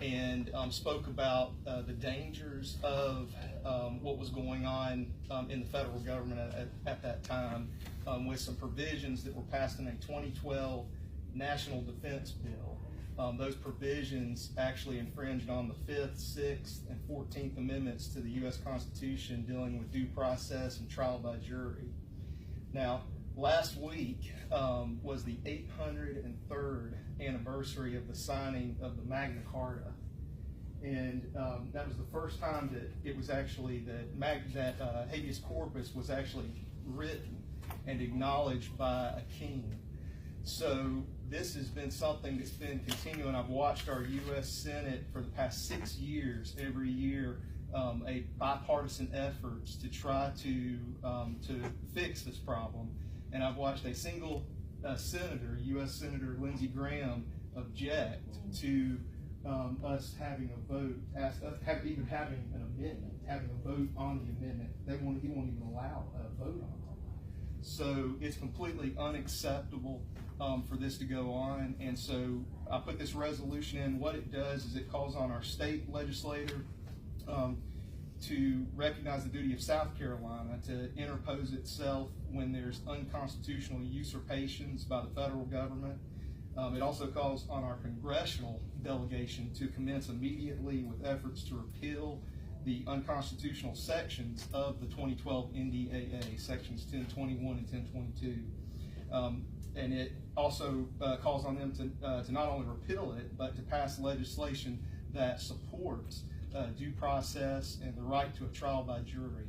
and spoke about the dangers of what was going on in the federal government at that time, with some provisions that were passed in a 2012 National Defense Bill. Those provisions actually infringed on the 5th, 6th, and 14th Amendments to the U.S. Constitution dealing with due process and trial by jury. Now, last week was the 803rd anniversary of the signing of the Magna Carta, and that was the first time that it was actually that habeas corpus was actually written and acknowledged by a king. So this has been something that's been continuing. I've watched our U.S. Senate for the past 6 years, every year, a bipartisan efforts to try to fix this problem. And I've watched a single senator, U.S. Senator Lindsey, object to us having a vote, even having an amendment, having a vote on the amendment. He won't even allow a vote on it. So it's completely unacceptable for this to go on. And so I put this resolution in. What it does is it calls on our state legislator to recognize the duty of South Carolina to interpose itself when there's unconstitutional usurpations by the federal government. It also calls on our congressional delegation to commence immediately with efforts to repeal the unconstitutional sections of the 2012 NDAA, sections 1021 and 1022. And it also calls on them to not only repeal it, but to pass legislation that supports due process and the right to a trial by jury.